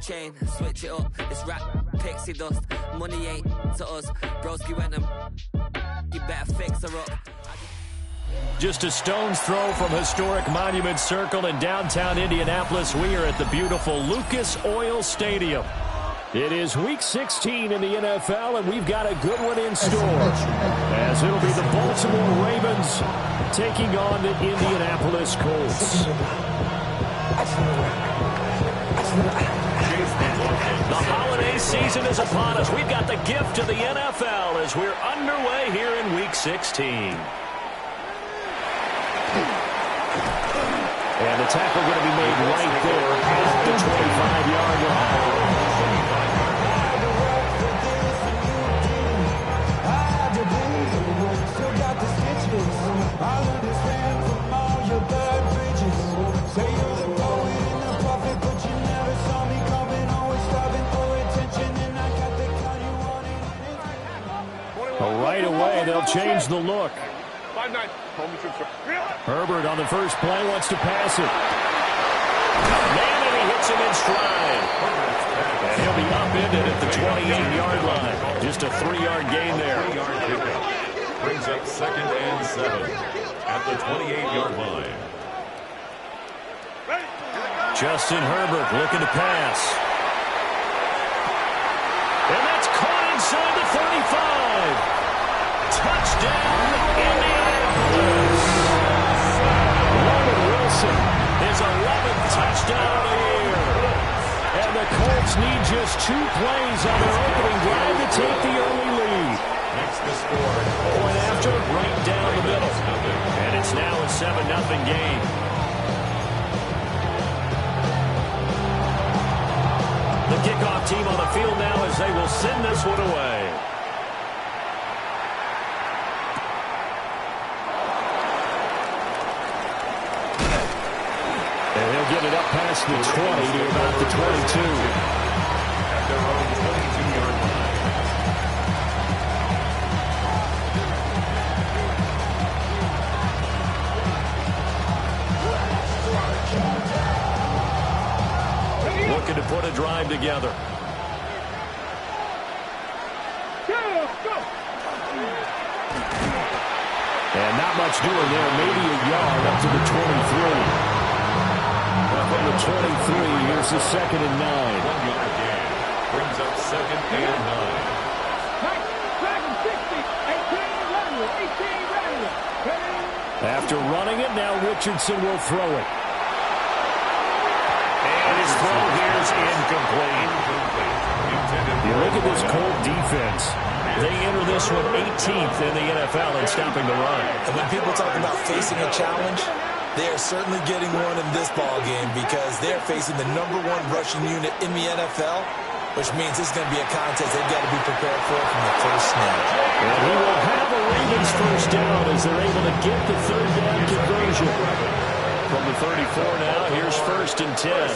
chain, switch it up. This rap pixie dust. Money ain't to us. Broski went them. You better fix her up. Just a stone's throw from historic Monument Circle in downtown Indianapolis. We are at the beautiful Lucas Oil Stadium. It is Week 16 in the NFL, and we've got a good one in store, as it'll be the Baltimore Ravens taking on the Indianapolis Colts. The holiday season is upon us. We've got the gift of the NFL as we're underway here in Week 16. And the tackle going to be made right there at the 25-yard line. Right away, they'll change the look. Herbert on the first play wants to pass it. Man, and he hits him in stride. And he'll be upended at the 28-yard line. Just a 3-yard gain there. Brings up 2nd and 7 at the 28-yard line. Justin Herbert looking to pass. And that's caught inside the 35. Touchdown, Indianapolis. Logan Wilson, his 11th touchdown of the year. And the Colts need just 2 plays on their opening drive to take the early lead. Makes the score. Point after, right down the middle. And it's now a 7-0 game. The kickoff team on the field now as they will send this one away. Get it up past the 20 to about the 22. At their own 22-yard line. Looking to put a drive together. And not much doing there. Maybe a yard up to the 23. From the 23, here's the 2nd and 9. 1-yard gain. Brings up 2nd and 9. After running it, now Richardson will throw it. And his throw here is incomplete. You look at this Colt defense. They enter this one 18th in the NFL in stopping the run. And when people talk about facing a challenge, they are certainly getting one in this ball game because they're facing the #1 rushing unit in the NFL, which means this is going to be a contest they've got to be prepared for from the first snap. And he will have a Ravens first down as they're able to get the 3rd down conversion. From the 34 now, here's 1st and 10.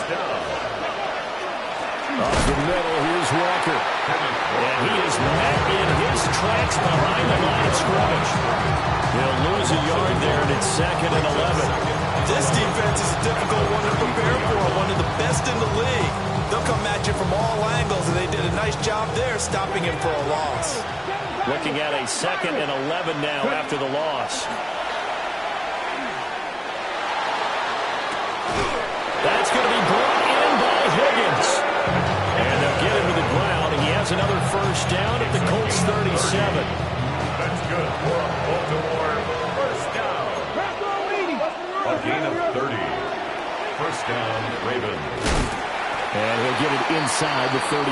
Up the middle, here's Walker. And he is met in his tracks behind the line of scrimmage. He'll lose a yard there, and it's 2nd and 11. This defense is a difficult one to prepare for, one of the best in the league. They'll come at you from all angles, and they did a nice job there stopping him for a loss. Looking at a 2nd and 11 now after the loss. That's going to be brought in by Higgins. And they'll get him to the ground, and he has another first down at the Colts 37. That's good for Baltimore. First down. A gain of 30. First down, Ravens. And he'll get it inside the 35.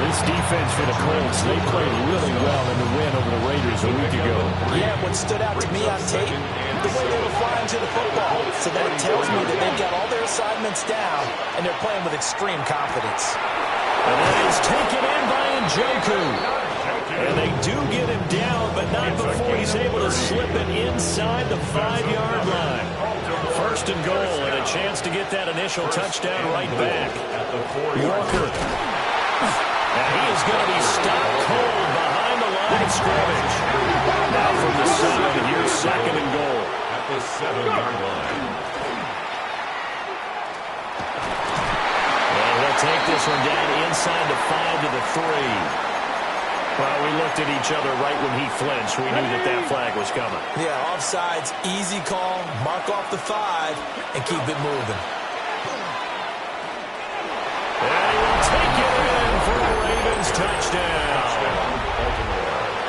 This defense for the Colts, they played really well in the win over the Raiders a week ago. Yeah, what stood out to me on tape, the way they were flying to the football. So that tells me that they've got all their assignments down, and they're playing with extreme confidence. And that is taken in by Njoku. And they do get him down, but not before he's able to slip it inside the 5-yard line. First and goal, and a chance to get that initial touchdown right back. Walker. And he is going to be stopped cold behind the line of scrimmage. Now from the 7, here's 2nd and goal. At the 7-yard line. take this one down inside the 5 to the 3. Well, we looked at each other right when he flinched. We knew that that flag was coming. Yeah, offsides, easy call. Mark off the 5 and keep it moving. And he will take it in for a Ravens touchdown.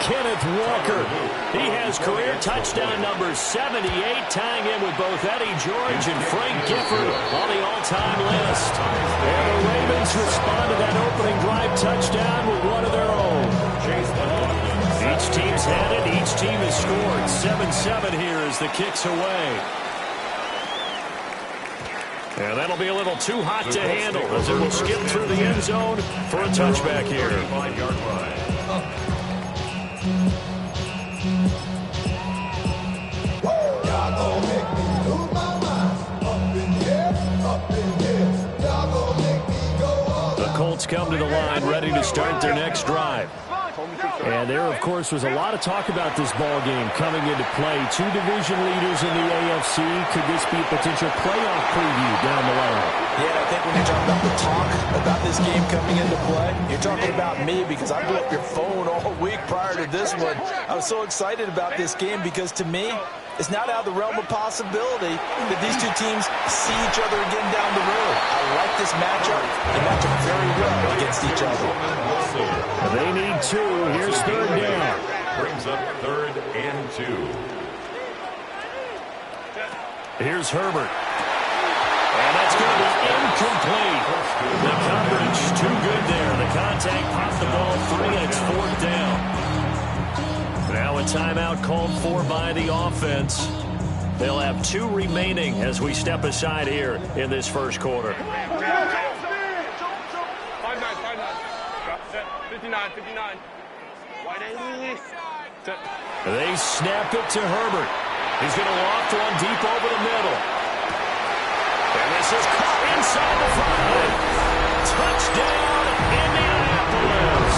Kenneth Walker. He has career touchdown number 78, tying in with both Eddie George and Frank Gifford on the all-time list. And the Ravens respond to that opening drive touchdown with one of their own. Each team's had it. Each team has scored. 7-7 here as the kick's away. And that'll be a little too hot to handle as it will skip through the end zone for a touchback here. The Colts come to the line ready to start their next drive. And there, of course, was a lot of talk about this ball game coming into play. Two division leaders in the AFC. Could this be a potential playoff preview down the line? Yeah, I think when you talk about the talk about this game coming into play, you're talking about me because I blew up your phone all week prior to this one. I was so excited about this game because, to me, it's not out of the realm of possibility that these two teams see each other again down the road. I like this matchup. They match up very well against each other. They need two. Here's third down. Brings up 3rd and 2. Here's Herbert. And that's going to be incomplete. The coverage too good there. The contact popped the ball free, and it's 4th down. Now a timeout called for by the offense. They'll have 2 remaining as we step aside here in this first quarter. 59. They snap it to Herbert. He's going to loft one deep over the middle. And this is caught inside the 5. Touchdown, Indianapolis.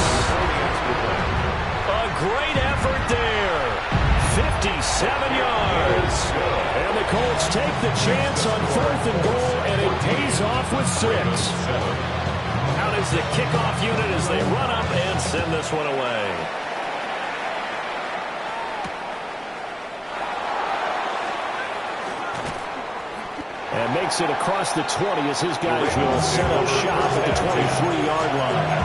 A great effort there. 57 yards. And the Colts take the chance on 4th and goal, and it pays off with 6. Out is the kickoff unit as they run up and send this one away. And makes it across the 20 as his guys will set up shop at the 23-yard line.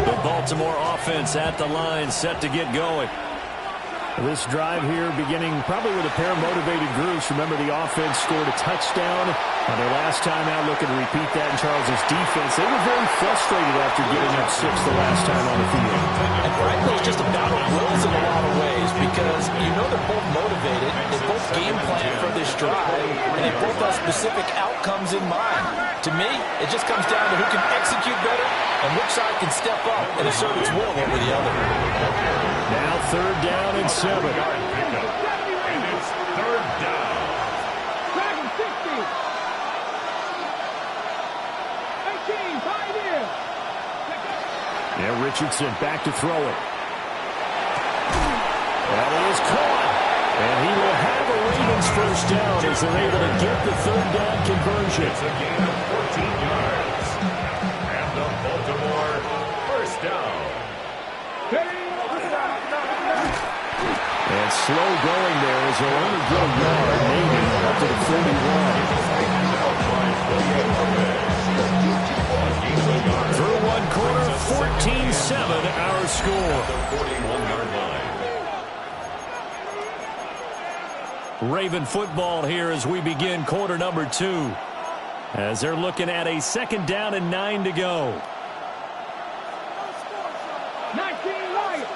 The Baltimore offense at the line, set to get going. This drive here beginning probably with a pair of motivated groups. Remember, the offense scored a touchdown on their last time out. Looking to repeat that in Charles' defense. They were very frustrated after giving up 6 the last time on the field. And frankly, it's just a battle of wills in a lot of ways because you know they're both motivated. They both game plan for this drive, and they both have specific outcomes in mind. To me, it just comes down to who can execute better and which side can step up and assert its will over the other. Now 3rd down and 7. And it's 3rd down. Yeah, Richardson back to throw it. That is caught. And he will have a Ravens first down as they're able to get the 3rd down conversion. It's a gain of 14 yards. And the Baltimore first down. And slow going there as they'll only get a yard, maybe up to the 41. Through one quarter, 14-7 our score. The 41-yard line. Raven football here as we begin quarter number 2. As they're looking at a 2nd down and 9 to go. 19 Lions.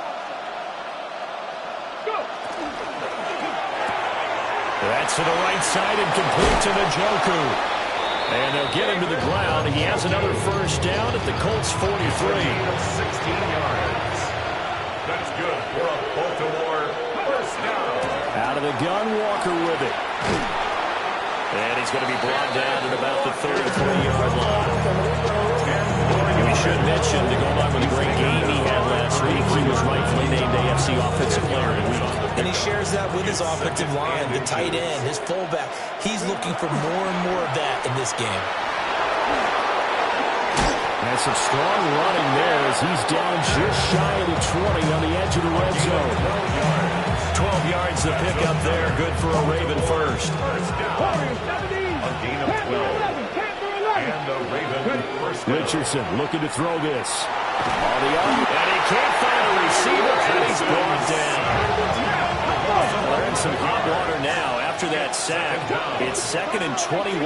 Go. That's to the right side and complete to Njoku. And they'll get him to the ground. He has another first down at the Colts 43. 16 yards. That's good for a Baltimore first down. Out of the gun, Walker with it. And he's going to be brought down at about the 33-yard line. And we should mention, to go along with the great game he had last week, he was rightfully named AFC Offensive Player of the Week. And he shares that with his offensive line, the tight end, his fullback. He's looking for more and more of that in this game. And some strong running there as he's down just shy of the 20 on the edge of the red zone. 12 yards to pick up there. Good for a Raven first. A gain of 12. And a Raven first down. Richardson looking to throw this. On the up, and he can't find a receiver, and he's brought down. They're in some hot water now after that sack. It's 2nd and 21.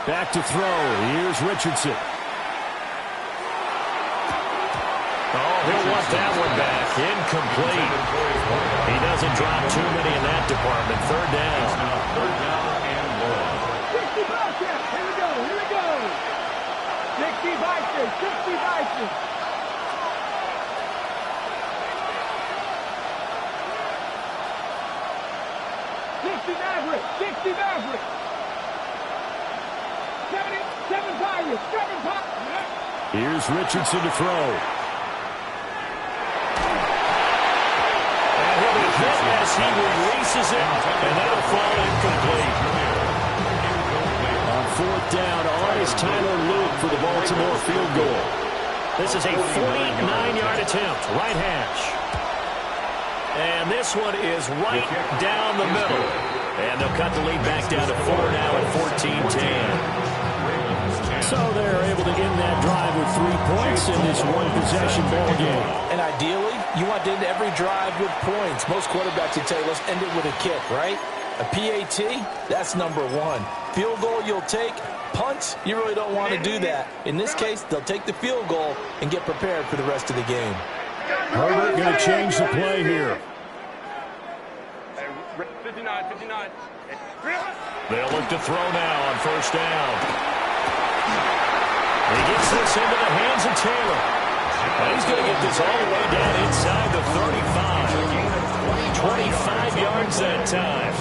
Back to throw. Here's Richardson. Oh, he'll want that one back. Incomplete. He doesn't drop too many in that department. 3rd down. 3rd down and 1. 60 Bobcats. Here we go. Here we go. 60 Vikings. 60 Vikings. 60 Mavericks. 60 Mavericks. 7 Pirates. 7 Pirates. Here's Richardson to throw. And he'll be hit as he releases it, and that'll fall incomplete. On 4th down, on is Tyler Luke for the Baltimore field goal. This is a 49-yard attempt, right hash. And this one is right down the middle. And they'll cut the lead back down to 4 now at 14-10. So they're able to end that drive with 3 points in this one-possession ball game. And ideally, you want to end every drive with points. Most quarterbacks would say, let's end it with a kick, right? A PAT, that's number 1. Field goal you'll take. Punts, you really don't want to do that. In this case, they'll take the field goal and get prepared for the rest of the game. Herbert going to change the play here. 59. They'll look to throw now on 1st down. He gets this into the hands of Taylor. And he's going to get this all the way down inside the 35. 25 yards that time.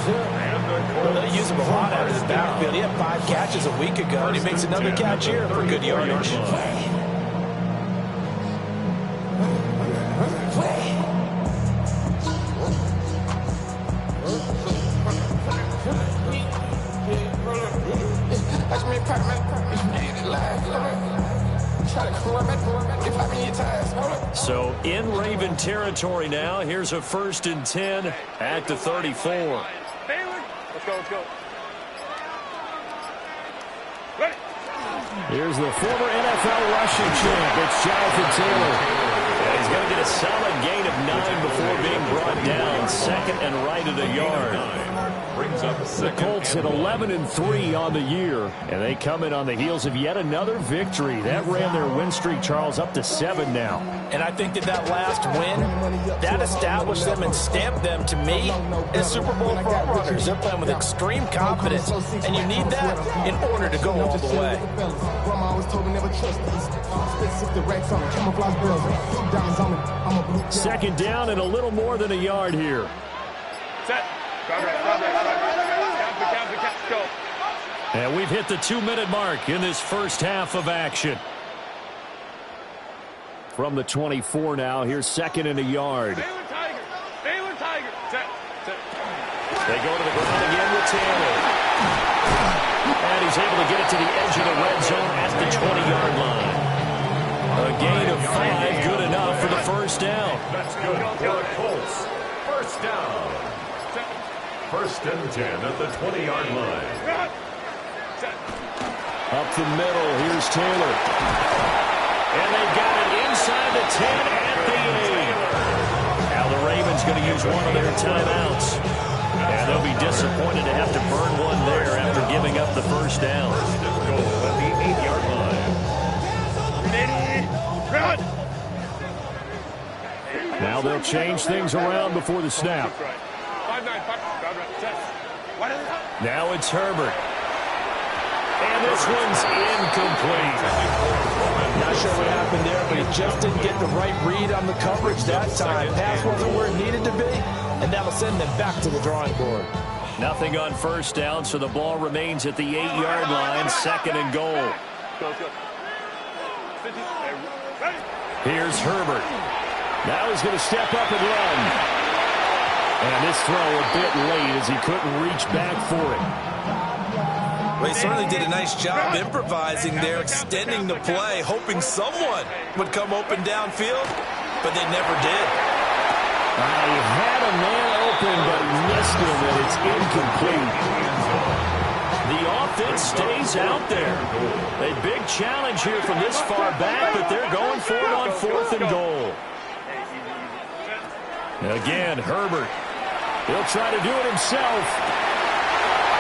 Well, they use him a lot out of the backfield. He had 5 catches a week ago, and he makes another catch here for good yardage. So in Raven territory now. Here's a 1st and 10 at the 34. Let's go. Here's the former NFL rushing champ. It's Jonathan Taylor. And he's going to get a solid gain of 9 before being brought down. 2nd and right at a yard. Brings up The Colts at 11-3 on the year, and they come in on the heels of yet another victory. That ran their win streak, Charles, up to 7 now. And I think that last win, that established them and stamped them, to me, as Super Bowl front runners. They're playing with extreme confidence, and you need that in order to go all the way. Second down and a little more than a yard here. Set. Go. And we've hit the 2-minute mark in this first half of action. From the 24 now, here's 2nd and a yard. Baylor Tiger. Set. They go to the ground again with Taylor. And he's able to get it to the edge of the red zone at the 20-yard line. A gain of 5, good enough for the 1st down. That's good for the Colts. 1st down. 1st and 10 at the 20-yard line. Up the middle, here's Taylor. And they've got it inside the 10 at the 8. Now the Ravens going to use one of their timeouts. And they'll be disappointed to have to burn one there after giving up the 1st down. First and goal at the 8-yard line. Now they'll change things around before the snap. Now it's Herbert. And this one's incomplete. Not sure what happened there, but he just didn't get the right read on the coverage that time. Pass wasn't where it needed to be, and that'll send them back to the drawing board. Nothing on 1st down, so the ball remains at the 8-yard line, 2nd and goal. Here's Herbert. Now he's going to step up and run. And this throw a bit late as he couldn't reach back for it. Well, he certainly did a nice job improvising there, extending the play, hoping someone would come open downfield, but they never did. He had a man open, but he missed him, and it's incomplete. The offense stays out there. A big challenge here from this far back, but they're going for it on 4th and goal. Again, Herbert. He'll try to do it himself.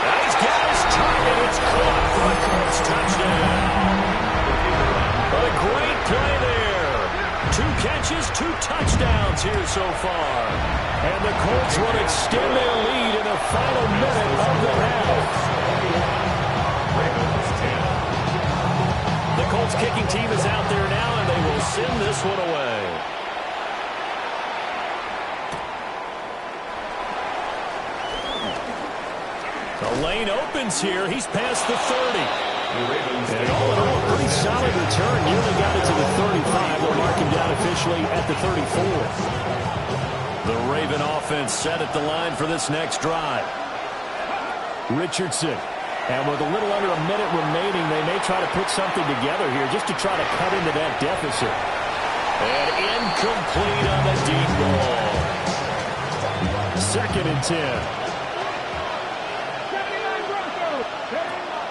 He's got his target. It's caught for a Colts touchdown. A great play there. 2 catches, 2 touchdowns here so far. And the Colts will extend their lead in the final minute of the half. The Colts kicking team is out there now, and they will send this one away. The lane opens here. He's past the 30. And all in all, a pretty solid return. Nearly got it to the 35. They'll mark him down officially at the 34. The Raven offense set at the line for this next drive. Richardson. And with a little under a minute remaining, they may try to put something together here just to try to cut into that deficit. And incomplete on the deep ball. 2nd and 10.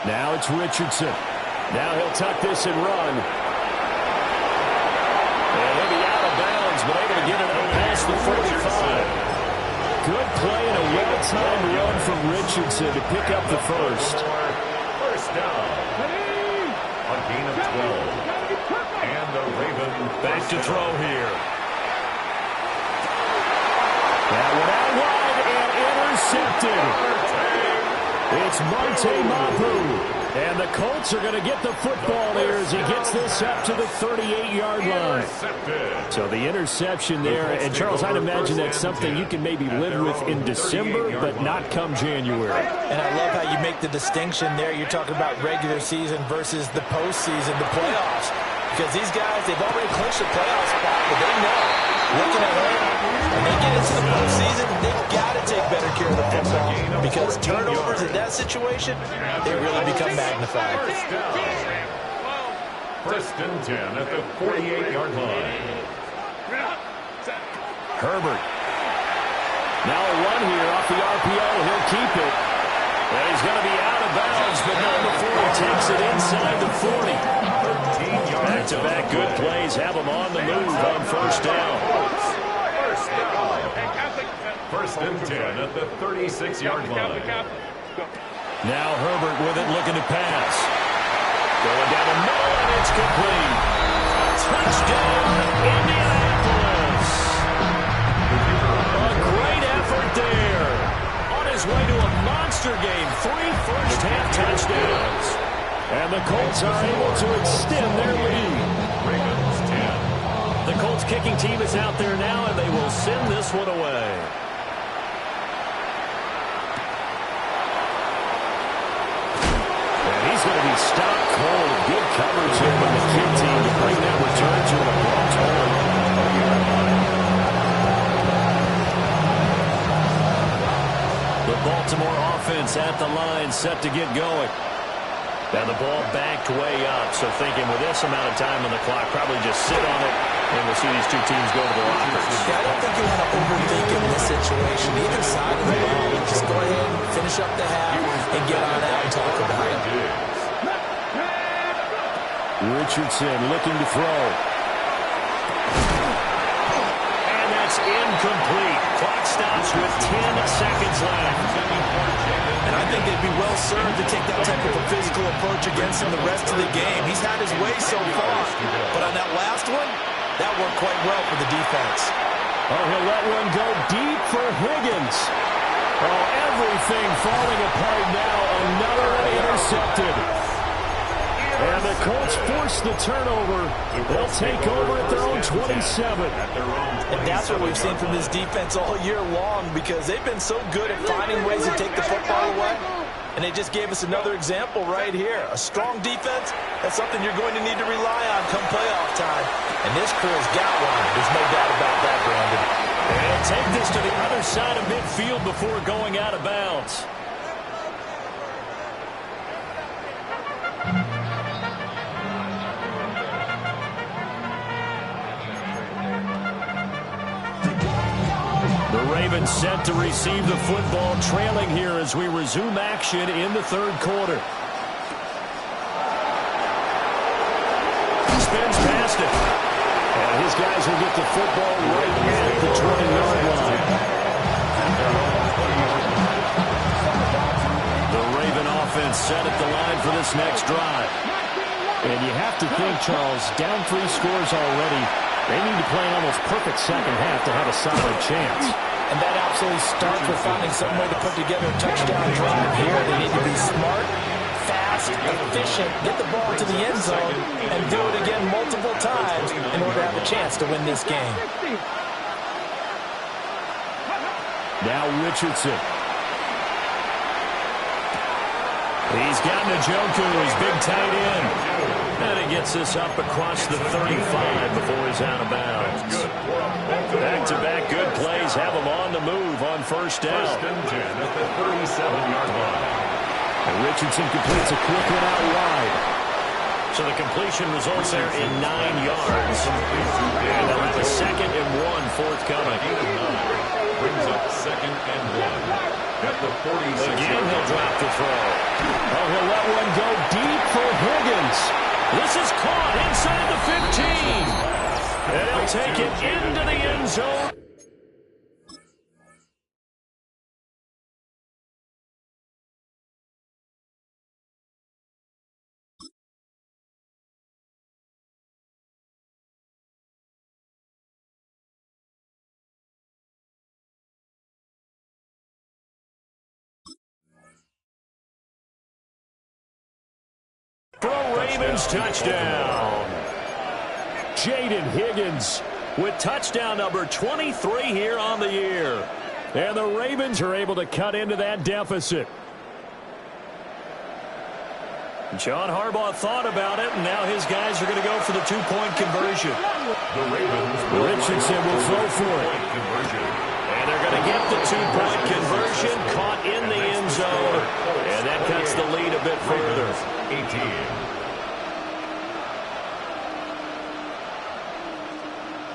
Now it's Richardson. Now he'll tuck this and run. And he'll be out of bounds, but able to get it up past the 45. Good play and a well-timed run from Richardson to pick up the first. First down. A gain of 12. And the Ravens back to throw here. That one out wide and intercepted. It's Monte Mapu. And the Colts are going to get the football here as he gets this up to the 38-yard line. So the interception there. And, Charles, I'd imagine that's something you can maybe live with in December, but not come January. And I love how you make the distinction there. You're talking about regular season versus the postseason, the playoffs. Because these guys, they've already clinched a playoff spot, but they know, looking ahead, when they get into the postseason, they've got to take better care of the football. Because turnovers in that situation, they really become magnified. First and 10 at the 48-yard line. Herbert. Now a run here off the RPO. He'll keep it. And he's going to be out of bounds, but not before he takes it inside the 40. Back-to-back good plays have him on the move on first down. First and 10 at the 36-yard line. Now Herbert with it, looking to pass. Going down the middle, and it's complete. Touchdown, Indianapolis. A great effort there. On his way to a monster game. 3 first-half touchdowns. And the Colts are able to extend their lead. Ravens 10. The Colts kicking team is out there now, and they will send this one away. And he's going to be stopped cold. Good coverage here by the kick team to bring that return to an abrupt halt. The Baltimore offense at the line, set to get going. Now the ball backed way up, so thinking with this amount of time on the clock, probably just sit on it, and we'll see these two teams go to the lockers. Yeah, I don't think you want to overthink it in this situation. Either side of the ball, just go ahead and finish up the half and get on out and talk about it. Richardson looking to throw. And that's incomplete. Clock stops with 10 seconds left. And I think they'd be well served to take that type of a physical approach against him the rest of the game. He's had his way so far, but on that last one, that worked quite well for the defense. Oh, he'll let one go deep for Higgins. Oh, everything falling apart now. Another one intercepted. And the Colts force the turnover. They'll take over at their own 27. And that's what we've seen from this defense all year long, because they've been so good at finding ways to take the football away. And they just gave us another example right here. A strong defense, that's something you're going to need to rely on come playoff time. And this crew has got one. There's no doubt about that, Brandon. And take this to the other side of midfield before going out of bounds. The Ravens set to receive the football, trailing here as we resume action in the third quarter. Spins past it. And his guys will get the football right at the 20-yard line. The Raven offense set at the line for this next drive. And you have to think, Charles, down 3 scores already. They need to play an almost perfect second half to have a solid chance. And that absolutely starts with finding some way to put together a touchdown drive here. They need to be smart, fast, efficient, get the ball to the end zone, and do it again multiple times in order to have a chance to win this game. Now Richardson. He's got Njoku, his big tight end. And he gets this up across the 35 before he's out of bounds. Back-to-back good plays have him on the move on first down. First and 10 at the 37-yard line. And Richardson completes a quick one out wide. So the completion results there in 9 yards. And they'll have a 2nd and 1 forthcoming. Brings up 2nd and 1. At the 46. Again, he'll drop the throw. Oh, he'll let one go deep for Higgins. This is caught inside the 15. And he'll take it into the end zone. For a Ravens touchdown. Jaden Higgins with touchdown number 23 here on the year. And the Ravens are able to cut into that deficit. John Harbaugh thought about it, and now his guys are going to go for the 2-point conversion. The Ravens Richardson will throw for it. And they're going to get the 2-point conversion, caught in the end zone. And that cuts the lead a bit further. 18.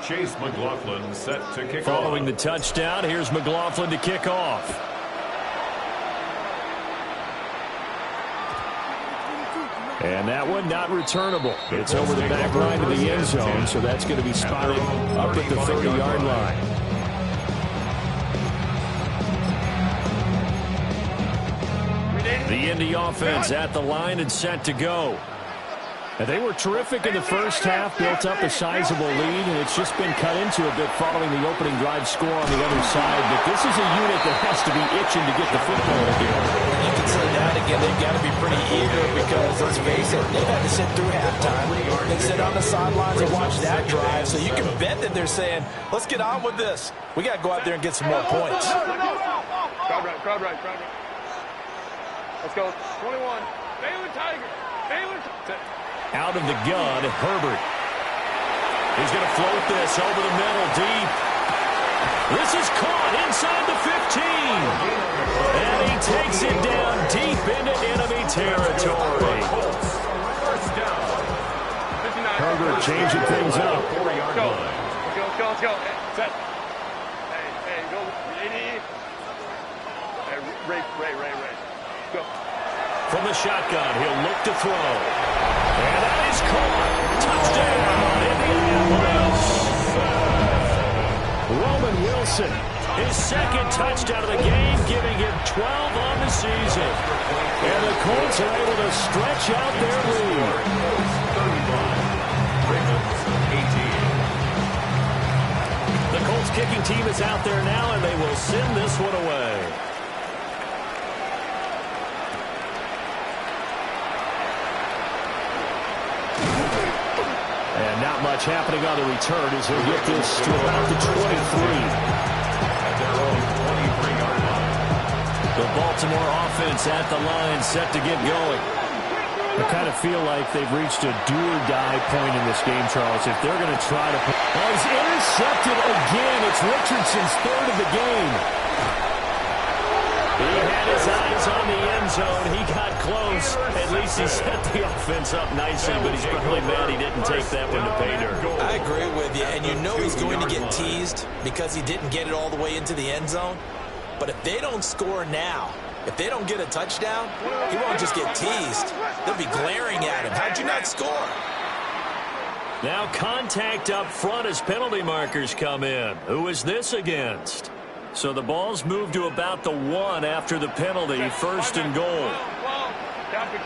Chase McLaughlin set to kick off. Following the touchdown, here's McLaughlin to kick off. And that one not returnable. It's over the back line of the end zone, so that's going to be spotted up at the 30-yard line. The Indy offense at the line and set to go. And they were terrific in the first half, built up a sizable lead, and it's just been cut into a bit following the opening drive score on the other side. But this is a unit that has to be itching to get the football again. You can say that again. They've got to be pretty eager because, let's face it, they've had to sit through halftime. They sit on the sidelines and watch that drive. So you can bet that they're saying, let's get on with this. We got to go out there and get some more points. Crowd right. Let's go. 21. Baylor Tiger. Out of the gun, Herbert. He's going to float this over the middle, deep. This is caught inside the 15. And he takes it down deep into enemy territory. First down. Herbert changing things up. Let's go. Set. Hey, go. 80. Hey, Ray. Go. From the shotgun, he'll look to throw. And that is caught. Touchdown, Indianapolis. Roman Wilson, his 2nd touchdown of the game, giving him 12 on the season. And the Colts are able to stretch out their lead. 35. Ravens 18. The Colts kicking team is out there now, and they will send this one away. And not much happening on the return as he'll get this to about the 23. At their own 23-yard line. The Baltimore offense at the line set to get going. I kind of feel like they've reached a do-or-die point in this game, Charles. If they're going to try to... Oh, he's intercepted again. It's Richardson's third of the game. He had his eyes on the end zone. He got close. At least he set the offense up nicely, but he's probably mad he didn't take that one to pay dirt. I agree with you, and you know he's going to get teased because he didn't get it all the way into the end zone. But if they don't score now, if they don't get a touchdown, he won't just get teased. They'll be glaring at him. How'd you not score? Now contact up front as penalty markers come in. Who is this against? So the ball's moved to about the 1 after the penalty, first and goal. Copy.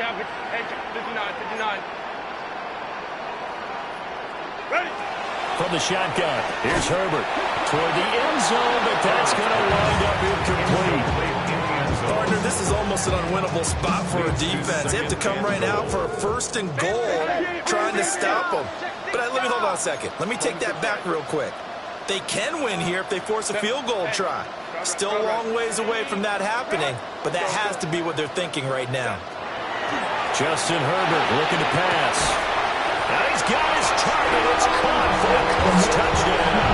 Hey, 59. Ready. From the shotgun, here's Herbert. Toward the end zone, but that's going to wind up incomplete. Partner, this is almost an unwinnable spot for a defense. They have to come right out for a first and goal, trying to stop them. But let me hold on a second. Let me take that back real quick. They can win here if they force a field goal try. Still a long ways away from that happening, but that has to be what they're thinking right now. Justin Herbert looking to pass. Now he's got his target. It's caught for a close touchdown.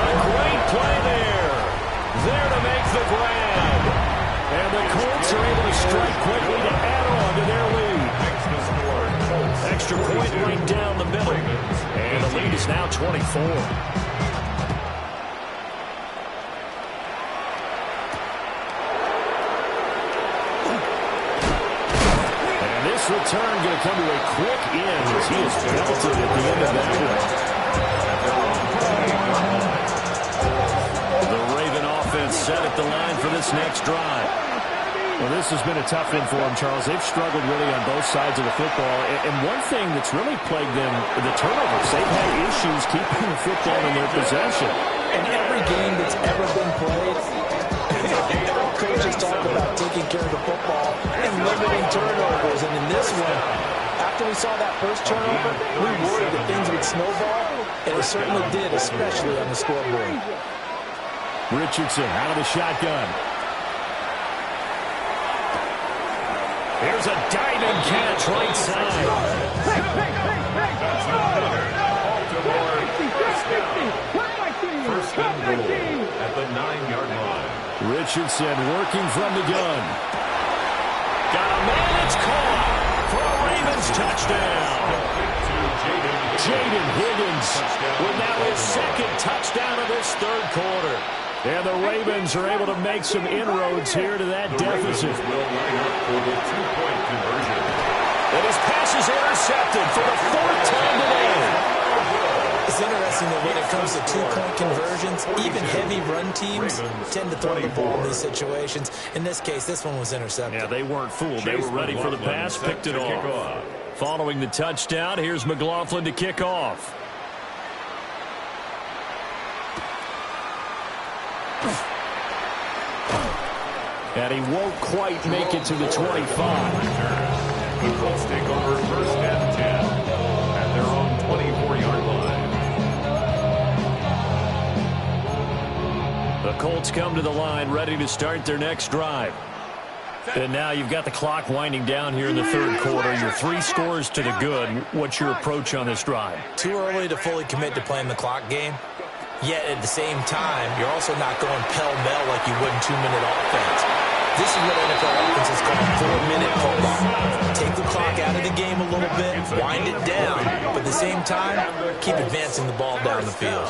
A great play there. There to make the grab. And the Colts are able to strike quickly to add on to their lead. Extra point right down the middle. And the lead is now 24. This return going to come to a quick end as he is belted at the end of that one. The Raven offense set at the line for this next drive. Well, this has been a tough one for them, Charles. They've struggled really on both sides of the football. And one thing that's really plagued them, the turnovers. They've had issues keeping the football in their possession. In every game that's ever been played, coaches talk about taking care of the football and limiting turnovers. And in this one, after we saw that first turnover, we worried that things would snowball, and it certainly did, especially on the scoreboard. Richardson out of the shotgun. Here's a diving catch right side. First and goal at the 9-yard line. Richardson working from the gun. Got a man, it's caught for a Ravens touchdown. Jaden Higgins with now his second touchdown of this third quarter. And the Ravens are able to make some inroads here to that deficit. Will line up for the 2-point conversion. And his pass is intercepted for the fourth time today. It's interesting that when it comes to two-point conversions, even heavy run teams tend to throw the ball in these situations. In this case, this one was intercepted. Yeah, they weren't fooled. They were ready for the pass, picked it off. Following the touchdown, here's McLaughlin to kick off. And he won't quite make it to the 25. The Colts take over first and 10 at their own 24-yard line. The Colts come to the line ready to start their next drive. And now you've got the clock winding down here in the third quarter. You're 3 scores to the good. What's your approach on this drive? Too early to fully commit to playing the clock game. Yet at the same time, you're also not going pell-mell like you would in 2-minute offense. This is what NFL offenses call 4-minute football. Take the clock out of the game a little bit, wind it down, but at the same time, keep advancing the ball down the field.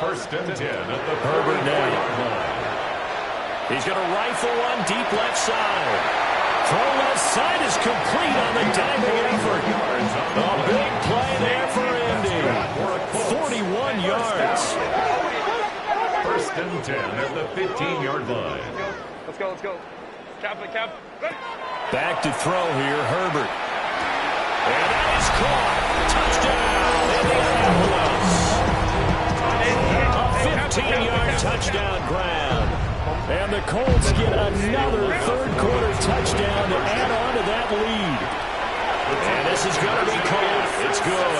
First and 10 at the Herbert now. He's going to rifle one deep left side. Throw left side is complete on the diving effort. A big play there for Indy. 41 yards. First and 10 at the 15-yard line. Let's go. Cap. Back to throw here, Herbert. And that is caught. Touchdown, Indianapolis. A 15-yard touchdown grab. And the Colts get another third-quarter touchdown to add on to that lead. And this is going to be called. It's good.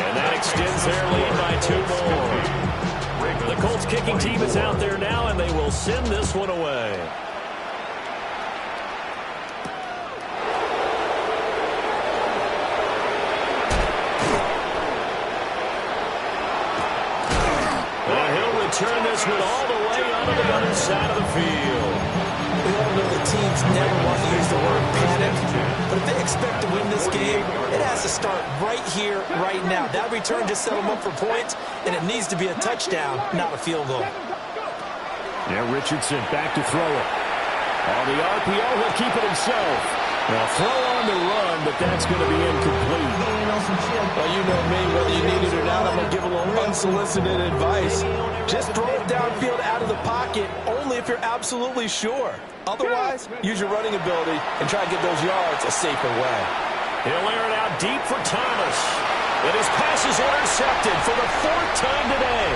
And that extends their lead by 2 more. The Colts kicking team is out there now, and they will send this one away. return this one all the way onto the other side of the field. We all know the teams never want to use the word panic, but if they expect to win this game, it has to start right here, right now. That return just set them up for points, and it needs to be a touchdown, not a field goal. Now Richardson back to throw it. On the RPO, he'll keep it himself. Now throw on the run, but that's going to be incomplete. Well, you know me, whether you need it or not, I'm going to give a little unsolicited advice. Just throw it downfield out of the pocket, only if you're absolutely sure. Otherwise, use your running ability and try to get those yards a safer way. He'll air it out deep for Thomas. And his pass is intercepted for the 4th time today.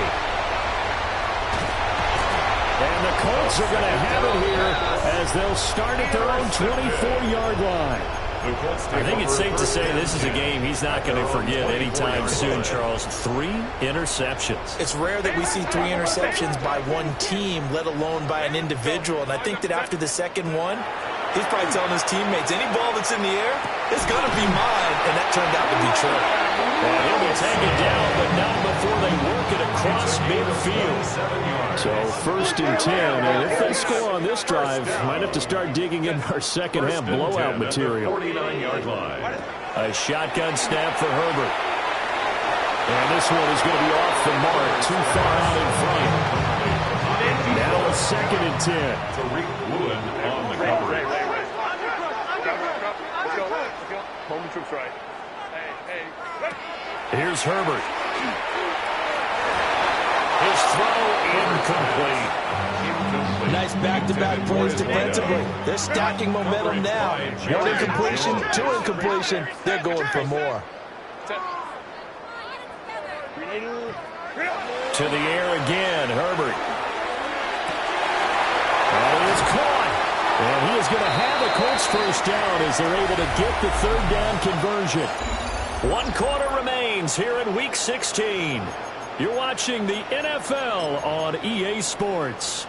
And the Colts are going to have it here as they'll start at their own 24-yard line. I think it's safe to say this is a game he's not going to forget anytime soon, Charles. 3 interceptions. It's rare that we see 3 interceptions by one team, let alone by an individual. And I think that after the second one, he's probably telling his teammates, any ball that's in the air is going to be mine. And that turned out to be true. And he'll be taken down, but not before they work it across midfield. So 1st and 10, and if they score on this drive, might have to start digging in our second-half blowout material. 49-yard line. A shotgun snap for Herbert. And this one is going to be off the mark, too far out in front. Now a 2nd and 10. Tariq Woolen on the coverage. Home troops right. Here's Herbert. His throw incomplete. Nice back-to-back plays defensively. They're stacking momentum now. 1 incompletion, 2 incompletion. They're going for more. To the air again, Herbert. And he is caught. And he is going to have the Colts 1st down as they're able to get the 3rd down conversion. 1 quarter remains here in Week 16. You're watching the NFL on EA Sports.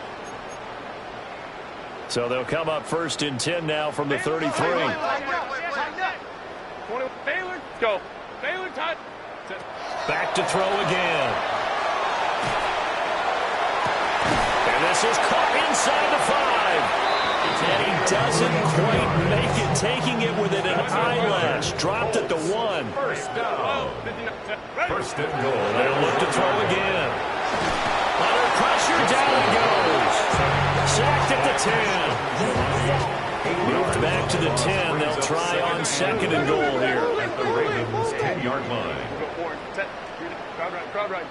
So they'll come up 1st and 10 now from the 33. Baylor, go. Baylor, touch. Back to throw again. And this is caught inside the 5. And he doesn't quite make it, taking it within an eyelash. Dropped at the 1. First down. 1st and goal. They'll look to throw again. Under pressure, down he goes. Sacked at the 10. Moved back to the 10. They'll try on 2nd and goal here. At the Ravens' 10-yard line. Crowd right.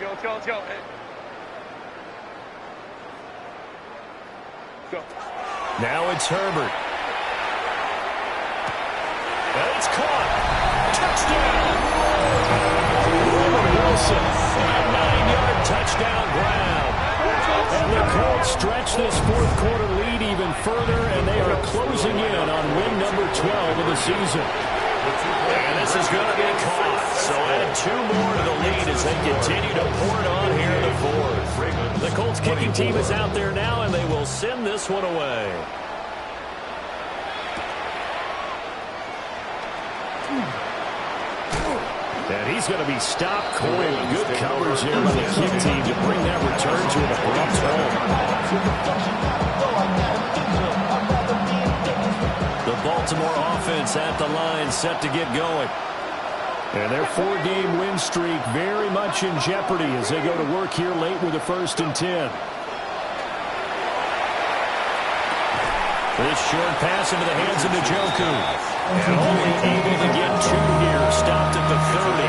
Let's go. Hey. Go. Now it's Herbert. And it's caught. Touchdown. Ruben Wilson. A 9-yard touchdown grab. And the Colts stretch this 4th quarter lead even further, and they are closing in on win number 12 of the season. And this is going to be caught. So add 2 more to the lead as they continue to pour it on here in the 4th. The Colts kicking team is out there now, and they will send this one away. And he's going to be stopped cold. Good coverage here by the kick team to bring that return to an abrupt halt. The Baltimore offense at the line, set to get going. And their 4-game win streak very much in jeopardy as they go to work here late with a 1st and 10. This short pass into the hands of Njoku. And only able to get 2 here, stopped at the 30.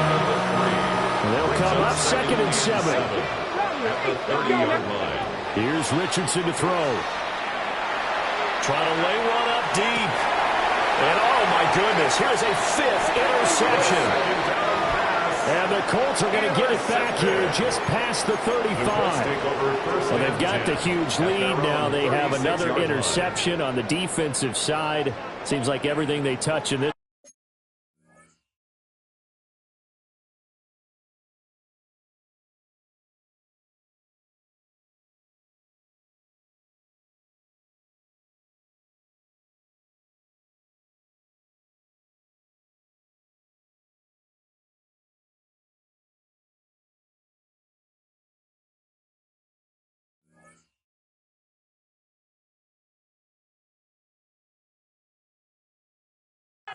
And they'll come up 2nd and 7. At the 30-yard line. Here's Richardson to throw. Trying to lay one up deep. And oh my goodness, here's a 5th interception. And the Colts are going to get it back here just past the 35. Well, they've got the huge lead now. They have another interception on the defensive side. Seems like everything they touch in this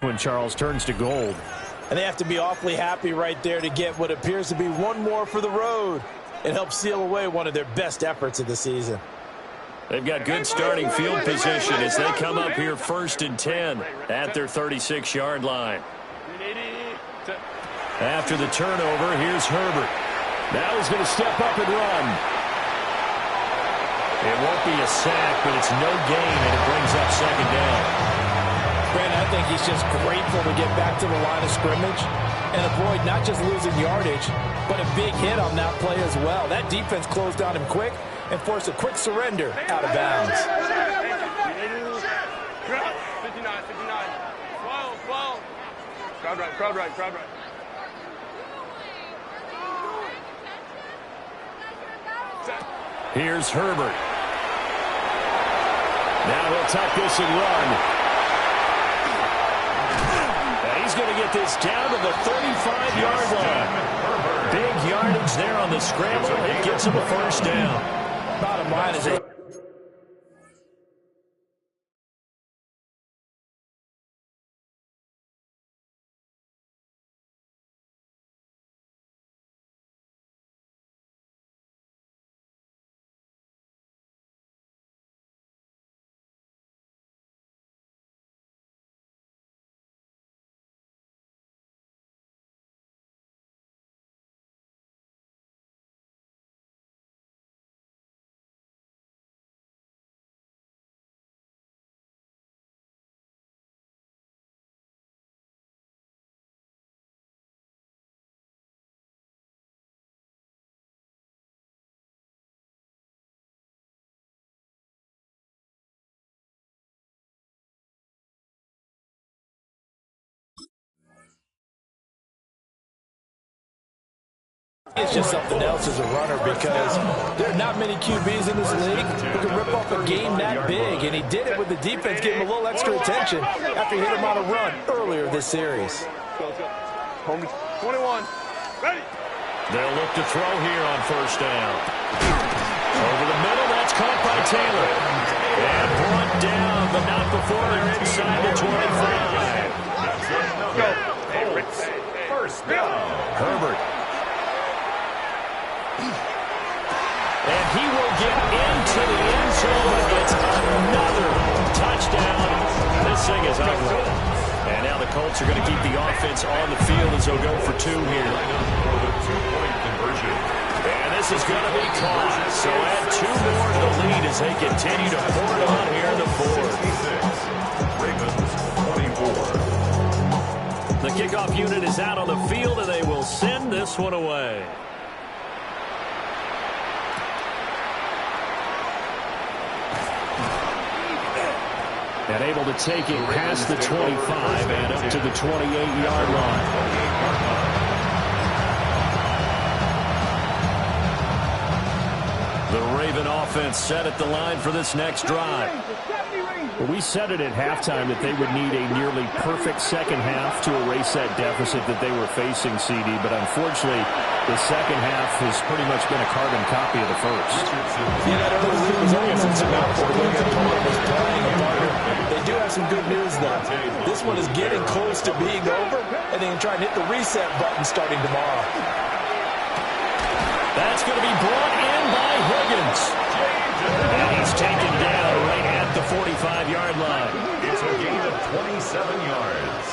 when Charles turns to gold. And they have to be awfully happy right there to get what appears to be one more for the road. It helps seal away one of their best efforts of the season. They've got good starting field position as they come up here 1st and 10 at their 36-yard line. After the turnover, here's Herbert. Now he's going to step up and run. It won't be a sack, but it's no gain, and it brings up 2nd down. Brandon, I think he's just grateful to get back to the line of scrimmage and avoid not just losing yardage, but a big hit on that play as well. That defense closed on him quick and forced a quick surrender out of bounds. 59. 12. Crowd right. Here's Herbert. Now he'll tuck this and run. And he's going to get this down to the 35-yard line. Big yardage there on the scramble. It gets him a 1st down. Bottom line is it's just something else as a runner because there are not many QBs in this league who can rip off a game that big, and he did it with the defense giving him a little extra attention after he hit him on a run earlier this series. 21. Ready. They'll look to throw here on 1st down. Over the middle, that's caught by Taylor. And brought down, but not before they're inside the 25. Go. 1st down. Herbert. And he will get into the end zone. It's another touchdown. This thing is ugly. And now the Colts are going to keep the offense on the field as they'll go for 2 here. Two-point conversion. And this is going to be caught. So add 2 more to the lead as they continue to pour it on here in the 4th. Ravens 24. The kickoff unit is out on the field, and they will send this one away. And able to take it past the 25 and up to the 28-yard line. The Raven offense set at the line for this next drive. Well, we said it at halftime that they would need a nearly perfect second half to erase that deficit that they were facing, CD. But unfortunately, the second half has pretty much been a carbon copy of the first. Yeah, that early lead was only insurmountable. They do have some good news, though. This one is getting close to being over, and they can try and hit the reset button starting tomorrow. That's going to be brought in by Higgins. And he's taken down right at the 45-yard line. It's a gain of 27 yards.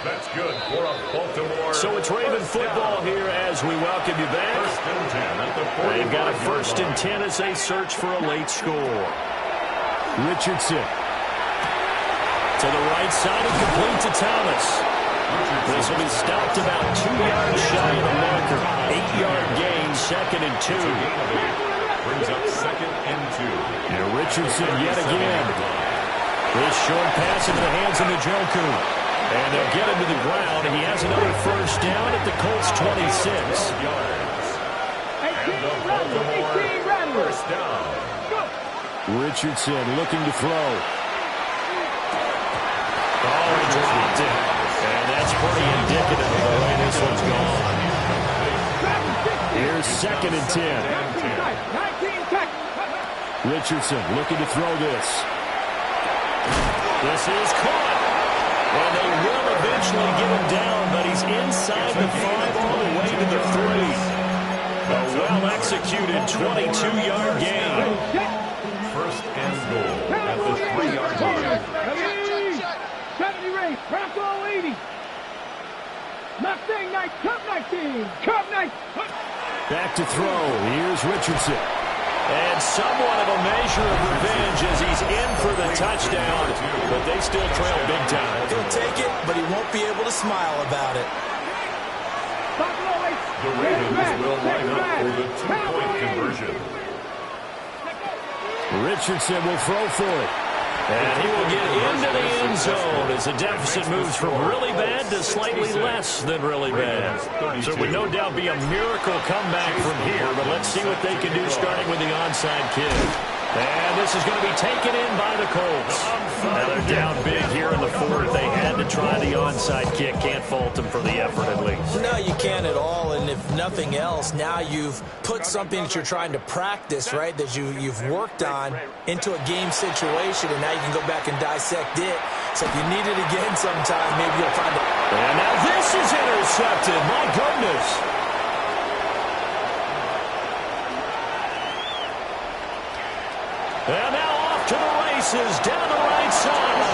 That's good for a Baltimore. So it's Raven football here as we welcome you back. 1st and 10 at the 45. They've got a 1st and 10 as they search for a late score. Richardson to the right side and complete to Thomas. This will be stopped about 2 yards shy of the marker. 8-yard gain, 2nd and 2. Brings up 2nd and 2. Now Richardson yet again. This short pass into the hands of Njoku. And they'll get him to the ground. He has another 1st down at the Colts 26. Yards. And the Baltimore 1st down. Richardson looking to throw. Oh, he dropped it. And that's pretty indicative of the way this one's gone. Here's 2nd and 10. Richardson looking to throw this. This is caught. And they will eventually get him down, but he's inside the 5 all the way to the 3. A well-executed 22-yard gain. First and goal at the 3-yard line. 70 race, Bronco 80. Mustang 9, Cup 19, Cup 19. Back to throw. Here's Richardson. And somewhat of a measure of revenge as he's in for the touchdown, but they still trail big time. He'll take it, but he won't be able to smile about it. The Ravens will line up for the 2-point conversion. Richardson will throw for it. And he will get into the end zone as the deficit moves from really bad to slightly less than really bad. So it would no doubt be a miracle comeback from here, but let's see what they can do starting with the onside kick. And this is going to be taken in by the Colts. Now they're down big here in the 4th. They had to try the onside kick. Can't fault them for the effort at least. No, you can't at all. And if nothing else, now you've put something that you're trying to practice, right, that you've worked on into a game situation, and now you can go back and dissect it. So if you need it again sometime, maybe you'll find it. And now this is intercepted. My goodness. And now off to the races down the right side.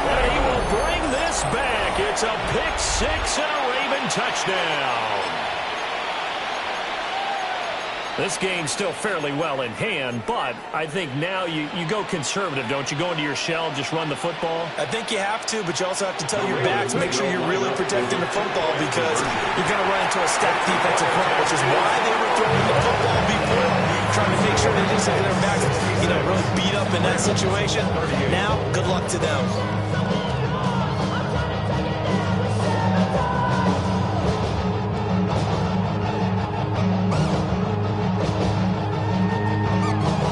And he will bring this back. It's a pick 6 and a Raven touchdown. This game's still fairly well in hand, but I think now you go conservative, don't you? Go into your shell, just run the football? I think you have to, but you also have to tell your backs, make sure you're really protecting the football because you're going to run into a stacked defensive front, which is why they were throwing the football before, trying to make sure they didn't say their backs, really beat up in that situation. Now, good luck to them.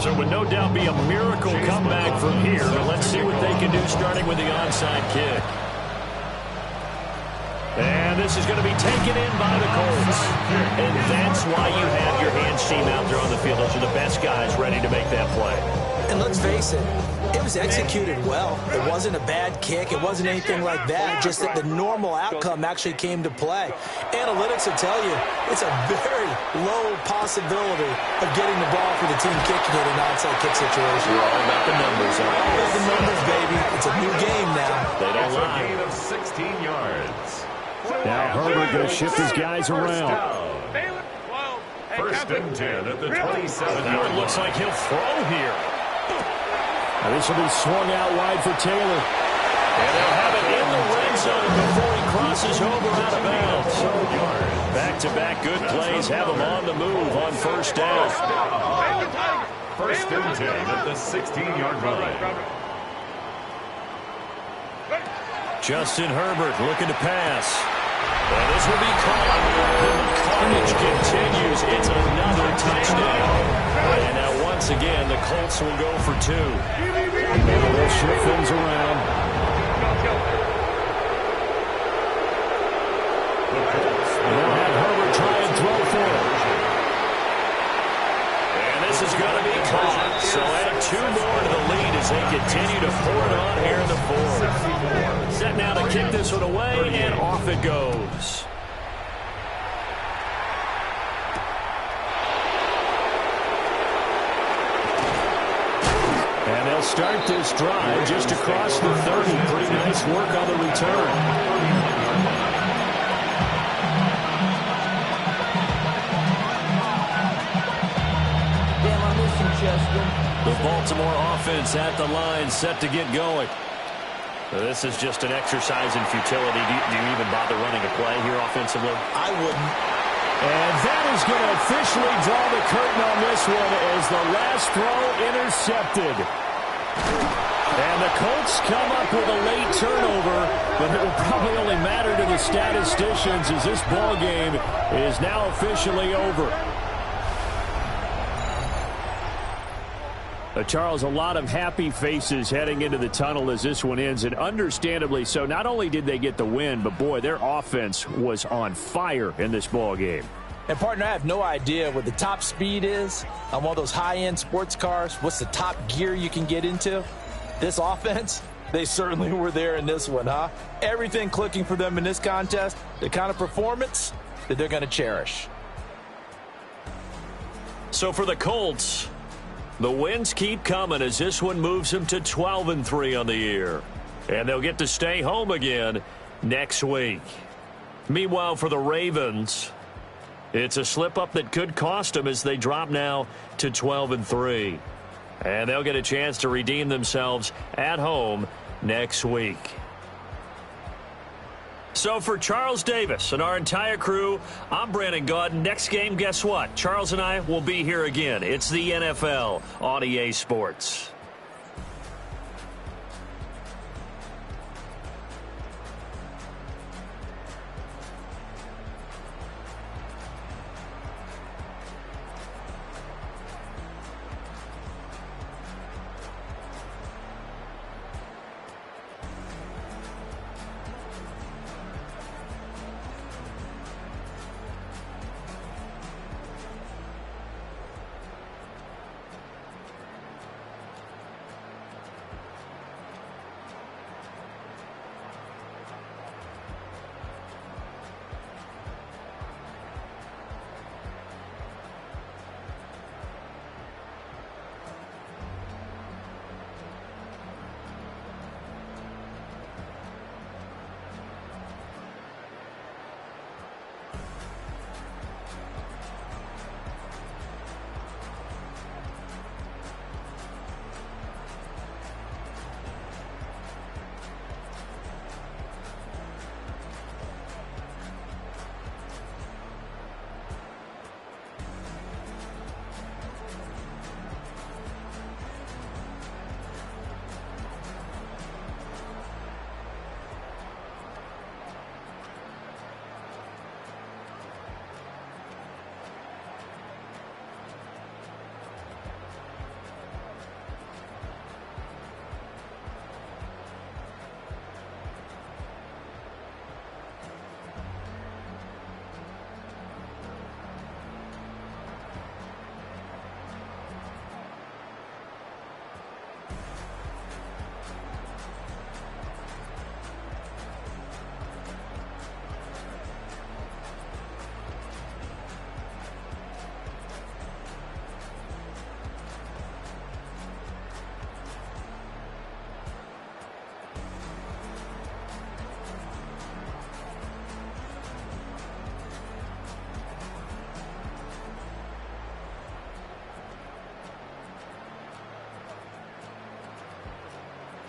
So it would no doubt be a miracle comeback from here, but let's see what they can do starting with the onside kick. And this is going to be taken in by the Colts. And that's why you have your hands team out there on the field. Those are the best guys ready to make that play. And let's face it, it was executed well. It wasn't a bad kick. It wasn't anything like that. Just that the normal outcome actually came to play. Analytics will tell you it's a very low possibility of getting the ball for the team kicking it in an onside kick situation. We're all about the numbers. All about the numbers, baby. It's a new game now. They don't lie. A gain of 16 yards. Now Herbert going to shift his guys around. First and 10 at the 27. Now it looks like he'll throw here. Now this will be swung out wide for Taylor. And they'll have it in the red zone before he crosses over out of bounds. Back-to-back good plays have him on the move on first down. First and 10 at the 16-yard line. Justin Herbert looking to pass. And this will be caught. The carnage continues. It's another touchdown. And now once again, the Colts will go for 2. Now they'll shift things around. They'll have Herbert try and throw for it. And this is going to be caught. So add 2 more to the lead as they continue to pour it on here in the 4th. Set now to kick this one away, and off it goes. And they'll start this drive just across the 30. Pretty nice work on the return. Damn, I miss you, Chester. The Baltimore offense at the line, set to get going. This is just an exercise in futility. Do you even bother running a play here offensively? I wouldn't. And that is going to officially draw the curtain on this one as the last throw intercepted. And the Colts come up with a late turnover, but it will probably only matter to the statisticians as this ball game is now officially over. Charles, a lot of happy faces heading into the tunnel as this one ends, and understandably so. Not only did they get the win, but boy, their offense was on fire in this ball game. And partner, I have no idea what the top speed is on one of those high-end sports cars. What's the top gear you can get into? This offense, They certainly were there in this one, huh? Everything clicking for them in this contest, the kind of performance that they're going to cherish. So for the Colts, the wins keep coming as this one moves them to 12-3 on the year. And they'll get to stay home again next week. Meanwhile, for the Ravens, it's a slip-up that could cost them as they drop now to 12-3. And they'll get a chance to redeem themselves at home next week. So for Charles Davis and our entire crew, I'm Brandon Gaudin. Next game, guess what? Charles and I will be here again. It's the NFL on EA Sports.